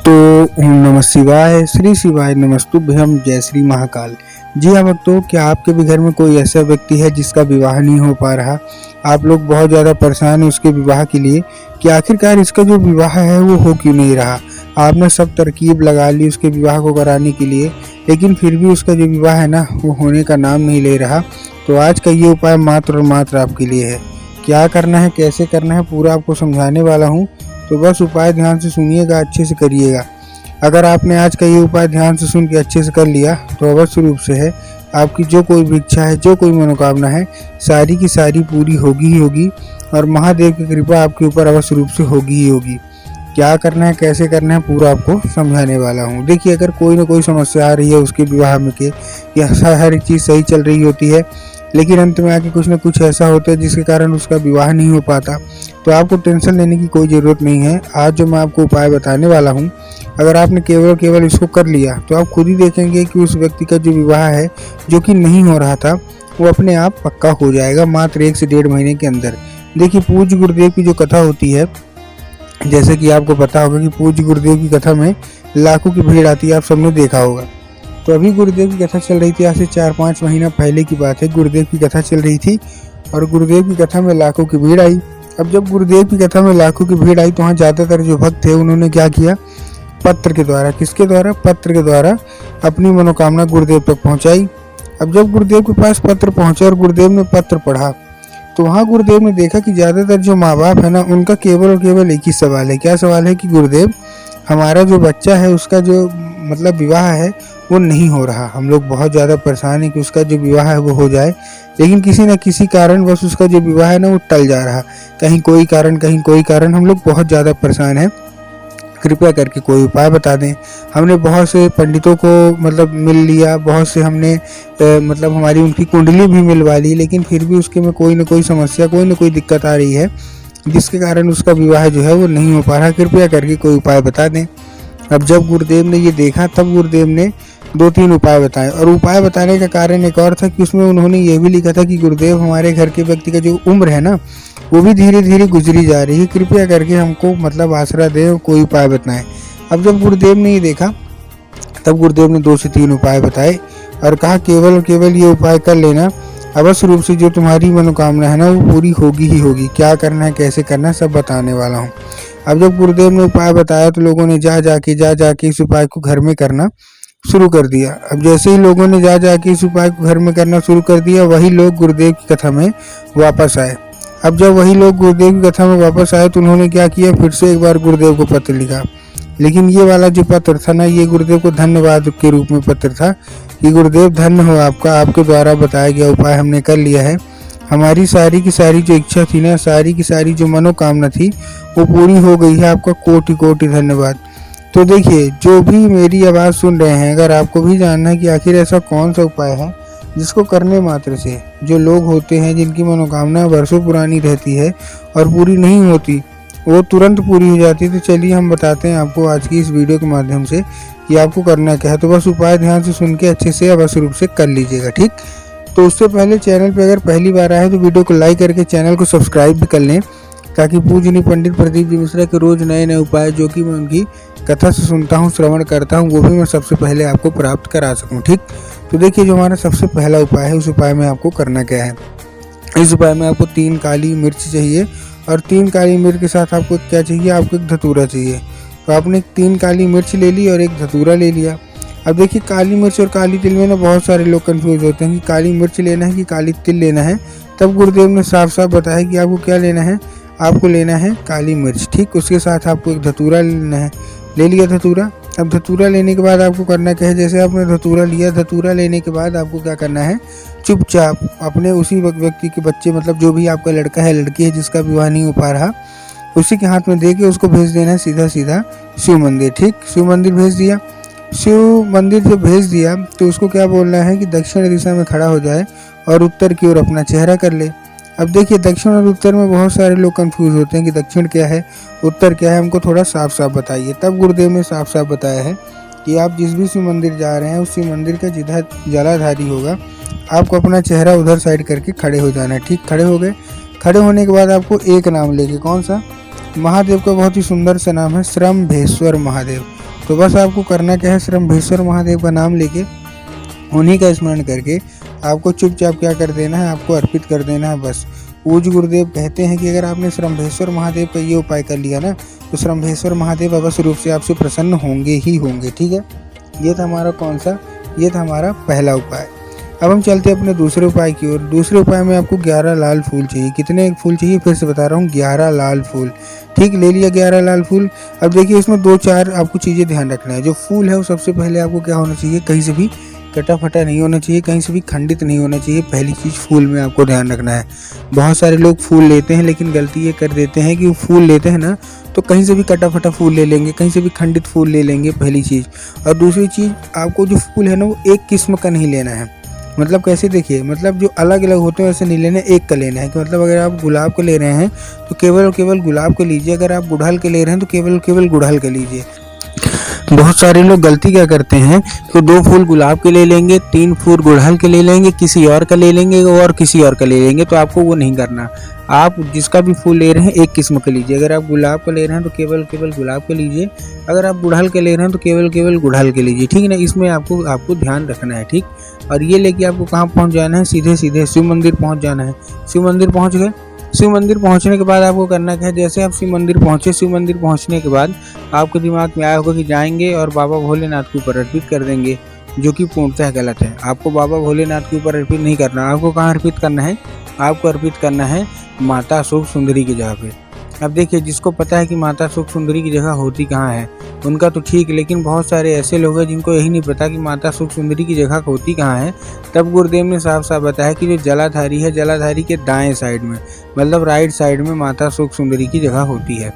तो ओम नमः शिवाय, श्री शिवाय नमस्तुभ्यम, जय श्री महाकाल। जी हाँ भक्तों, क्या आपके भी घर में कोई ऐसा व्यक्ति है जिसका विवाह नहीं हो पा रहा? आप लोग बहुत ज़्यादा परेशान हैं उसके विवाह के लिए कि आखिरकार इसका जो विवाह है वो हो क्यों नहीं रहा। आपने सब तरकीब लगा ली उसके विवाह को कराने के लिए, लेकिन फिर भी उसका जो विवाह है ना वो होने का नाम नहीं ले रहा। तो आज का ये उपाय मात्र और मात्र आपके लिए है। क्या करना है, कैसे करना है, पूरा आपको समझाने वाला हूँ। तो बस उपाय ध्यान से सुनिएगा, अच्छे से करिएगा। अगर आपने आज का ये उपाय ध्यान से सुन के अच्छे से कर लिया तो अवश्य रूप से है आपकी जो कोई भी इच्छा है, जो कोई मनोकामना है, सारी की सारी पूरी होगी ही होगी और महादेव की कृपा आपके ऊपर अवश्य रूप से होगी ही होगी। क्या करना है, कैसे करना है, पूरा आपको समझाने वाला हूँ। देखिए, अगर कोई ना कोई समस्या आ रही है उसके विवाह में के या हर एक चीज़ सही चल रही होती है, लेकिन अंत में आके कुछ ना कुछ ऐसा होता है जिसके कारण उसका विवाह नहीं हो पाता, तो आपको टेंशन लेने की कोई ज़रूरत नहीं है। आज जो मैं आपको उपाय बताने वाला हूँ, अगर आपने केवल इसको कर लिया तो आप खुद ही देखेंगे कि उस व्यक्ति का जो विवाह है, जो कि नहीं हो रहा था, वो अपने आप पक्का हो जाएगा मात्र 1 से 1.5 महीने के अंदर। देखिए, पूज्य गुरुदेव की जो कथा होती है, जैसे कि आपको पता होगा कि पूज्य गुरुदेव की कथा में लाखों की भीड़ आती है, आप सबने देखा होगा। तो अभी गुरुदेव की कथा चल रही थी, आज से 4-5 महीना पहले की बात है। गुरुदेव की कथा चल रही थी और गुरुदेव की कथा में लाखों की भीड़ आई। अब जब गुरुदेव की कथा में लाखों की भीड़ आई तो वहाँ ज़्यादातर जो भक्त थे उन्होंने क्या किया, पत्र के द्वारा, किसके द्वारा, पत्र के द्वारा अपनी मनोकामना गुरुदेव तक पहुँचाई। अब जब गुरुदेव के पास पत्र पहुँचा और गुरुदेव ने पत्र पढ़ा तो वहाँ गुरुदेव ने देखा कि ज़्यादातर जो माँ बाप है ना, उनका केवल और केवल एक ही सवाल है। क्या सवाल है कि गुरुदेव, हमारा जो बच्चा है उसका जो मतलब विवाह है वो नहीं हो रहा। हम लोग बहुत ज़्यादा परेशान हैं कि उसका जो विवाह है वो हो जाए, लेकिन किसी न किसी कारण बस उसका जो विवाह है ना वो टल जा रहा। कहीं कोई कारण, कहीं कोई कारण, हम लोग बहुत ज़्यादा परेशान हैं। कृपया करके कोई उपाय बता दें। हमने बहुत से पंडितों को मतलब मिल लिया, बहुत से हमने मतलब हमारी उनकी कुंडली भी मिलवा ली, लेकिन फिर भी उसके में कोई ना कोई समस्या, कोई ना कोई दिक्कत आ रही है जिसके कारण उसका विवाह जो है वो नहीं हो पा रहा। कृपया करके कोई उपाय बता दें। अब जब गुरुदेव ने ये देखा तब गुरुदेव ने 2-3 उपाय बताए, और उपाय बताने का कारण एक और था कि उसमें उन्होंने ये भी लिखा था कि गुरुदेव, हमारे घर के व्यक्ति का जो उम्र है ना वो भी धीरे धीरे गुजरी जा रही है, कृपया करके हमको मतलब आसरा दें, कोई उपाय बताएं। अब जब गुरुदेव ने ये देखा तब गुरुदेव ने 2 से 3 उपाय बताए और कहा केवल और केवल ये उपाय कर लेना, अवश्य रूप से जो तुम्हारी मनोकामना है ना वो पूरी होगी ही होगी। क्या करना है, कैसे करना है, सब बताने वाला हूँ। अब जब गुरुदेव ने उपाय बताया तो लोगों ने जा जाके इस उपाय को घर में करना शुरू कर दिया। अब जैसे ही लोगों ने जा जाके इस उपाय को घर में करना शुरू कर दिया, वही लोग गुरुदेव की कथा में वापस आए। अब जब वही लोग गुरुदेव की कथा में वापस आए तो उन्होंने क्या किया, फिर से एक बार गुरुदेव को पत्र लिखा। लेकिन ये वाला जो पत्र था ना, ये गुरुदेव को धन्यवाद के रूप में पत्र था कि गुरुदेव धन्य हो आपका, आपके द्वारा बताया गया उपाय हमने कर लिया है। हमारी सारी की सारी जो इच्छा थी ना, सारी की सारी जो मनोकामना थी वो पूरी हो गई है, आपका कोटि कोटि धन्यवाद। तो देखिए, जो भी मेरी आवाज़ सुन रहे हैं, अगर आपको भी जानना है कि आखिर ऐसा कौन सा उपाय है जिसको करने मात्र से जो लोग होते हैं जिनकी मनोकामना वर्षों पुरानी रहती है और पूरी नहीं होती, वो तुरंत पूरी हो जाती है, तो चलिए हम बताते हैं आपको आज की इस वीडियो के माध्यम से कि आपको करना क्या है। तो बस उपाय ध्यान से सुन के अच्छे से अवश्य रूप से कर लीजिएगा, ठीक। तो उससे पहले चैनल पर अगर पहली बार आए तो वीडियो को लाइक करके चैनल को सब्सक्राइब भी कर लें, ताकि पूजनीय पंडित प्रदीप जी मिश्रा के रोज़ नए नए उपाय जो कि मैं उनकी कथा से सुनता हूँ, श्रवण करता हूँ, वो भी मैं सबसे पहले आपको प्राप्त करा सकूँ, ठीक। तो देखिए, जो हमारा सबसे पहला उपाय है, उस उपाय में आपको करना क्या है। इस उपाय में आपको 3 काली मिर्च चाहिए और 3 काली मिर्च के साथ आपको क्या चाहिए, आपको एक धतूरा चाहिए। तो आपने 3 काली मिर्च ले ली और एक धतूरा ले लिया। अब देखिए, काली मिर्च और काली तिल में ना बहुत सारे लोग कंफ्यूज होते हैं कि काली मिर्च लेना है कि काली तिल लेना है। तब गुरुदेव ने साफ साफ बताया कि आपको क्या लेना है, आपको लेना है काली मिर्च, ठीक। उसके साथ आपको एक धतूरा लेना है। ले लिया धतूरा। अब धतूरा लेने के बाद आपको करना क्या है, जैसे आपने धतूरा लिया, धतूरा लेने के बाद आपको क्या करना है, चुपचाप अपने उसी व्यक्ति के बच्चे, मतलब जो भी आपका लड़का है, लड़की है जिसका विवाह नहीं हो पा रहा, उसी के हाथ में दे के उसको भेज देना है सीधा सीधा शिव मंदिर, ठीक। शिव मंदिर भेज दिया। शिव मंदिर जब भेज दिया तो उसको क्या बोलना है कि दक्षिण दिशा में खड़ा हो जाए और उत्तर की ओर अपना चेहरा कर ले। अब देखिए, दक्षिण और उत्तर में बहुत सारे लोग कंफ्यूज होते हैं कि दक्षिण क्या है, उत्तर क्या है, हमको थोड़ा साफ साफ बताइए। तब गुरुदेव ने साफ साफ बताया है कि आप जिस भी शिव मंदिर जा रहे हैं उस शिव मंदिर का जिधर जलाधारी होगा, आपको अपना चेहरा उधर साइड करके खड़े हो जाना है, ठीक। खड़े हो गए। खड़े होने के बाद आपको एक नाम लेके, कौन सा, महादेव का बहुत ही सुंदर सा नाम है, श्रम्भेश्वर महादेव। तो बस आपको करना क्या है, श्रम्भेश्वर महादेव का नाम लेके उन्हीं का स्मरण करके आपको चुपचाप क्या कर देना है, आपको अर्पित कर देना है बस। पूज्य गुरुदेव कहते हैं कि अगर आपने श्रम्भेश्वर महादेव का ये उपाय कर लिया ना, तो श्रम्भेश्वर महादेव अवश्य रूप से आपसे प्रसन्न होंगे ही होंगे। ठीक है, ये था हमारा कौन सा, ये था हमारा पहला उपाय। अब हम चलते हैं अपने दूसरे उपाय की ओर। दूसरे उपाय में आपको 11 लाल फूल चाहिए। कितने फूल चाहिए, फिर से बता रहा हूँ, 11 लाल फूल। ठीक, ले लिया 11 लाल फूल। अब देखिए इसमें 2-4 आपको चीज़ें ध्यान रखना है। जो फूल है वो सबसे पहले आपको क्या होना चाहिए, कहीं से भी कटा फटा नहीं होना चाहिए, कहीं से भी खंडित नहीं होना चाहिए। पहली चीज़ फूल में आपको ध्यान रखना है। बहुत सारे लोग फूल लेते हैं लेकिन गलती ये कर देते हैं कि वो फूल लेते हैं ना तो कहीं से भी कटा फटा फूल ले लेंगे, कहीं से भी खंडित फूल ले लेंगे, पहली चीज़। और दूसरी चीज़, आपको जो फूल है ना वो एक किस्म का नहीं लेना है। मतलब कैसे, देखिए मतलब जो अलग अलग होते हैं वैसे नहीं लेना, एक का लेना है। कि मतलब अगर आप गुलाब के ले रहे हैं तो केवल और केवल गुलाब के लीजिए, अगर आप गुड़हल के ले रहे हैं तो केवल और केवल गुड़हल के लीजिए। बहुत सारे लोग गलती क्या करते हैं तो 2 फूल गुलाब के ले लेंगे, 3 फूल गुड़हल के ले लेंगे, किसी और का ले लेंगे और किसी और का ले लेंगे। तो आपको वो नहीं करना। आप जिसका भी फूल ले रहे हैं एक किस्म का लीजिए। अगर आप गुलाब का ले रहे हैं तो केवल केवल गुलाब का लीजिए, अगर आप गुड़हल के ले रहे हैं तो केवल केवल गुड़हल के लीजिए। ठीक है ना, इसमें आपको ध्यान रखना है। ठीक, और ये लेके आपको कहाँ पहुँच जाना है, सीधे सीधे शिव मंदिर पहुँच जाना है। शिव मंदिर पहुँच गए। शिव मंदिर पहुंचने के बाद आपको करना क्या है, जैसे आप शिव मंदिर पहुंचे, शिव मंदिर पहुंचने के बाद आपके दिमाग में आया होगा कि जाएंगे और बाबा भोलेनाथ के ऊपर अर्पित कर देंगे, जो कि पूर्णतः गलत है। आपको बाबा भोलेनाथ के ऊपर अर्पित नहीं करना। आपको कहाँ अर्पित करना है, आपको अर्पित करना है माता अशोक सुंदरी की जगह पे। अब देखिए, जिसको पता है कि माता अशोक सुंदरी की जगह होती कहाँ है उनका तो ठीक, लेकिन बहुत सारे ऐसे लोग हैं जिनको यही नहीं पता कि माता अशोक सुंदरी की जगह होती कहाँ है। तब गुरुदेव ने साफ साफ बताया कि जो जलाधारी है, जलाधारी के दाएं साइड में, मतलब राइट साइड में माता अशोक सुंदरी की जगह होती है।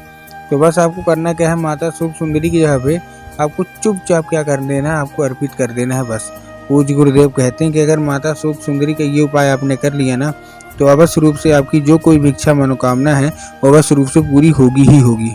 तो बस आपको करना क्या है, माता अशोक सुंदरी की जगह पे आपको चुपचाप क्या कर देना है, आपको अर्पित कर देना है बस। पूज्य गुरुदेव कहते हैं कि अगर माता अशोक सुंदरी का ये उपाय आपने कर लिया ना, तो अवश्य रूप से आपकी जो कोई भी इच्छा मनोकामना है वो अवश्य रूप से पूरी होगी ही होगी।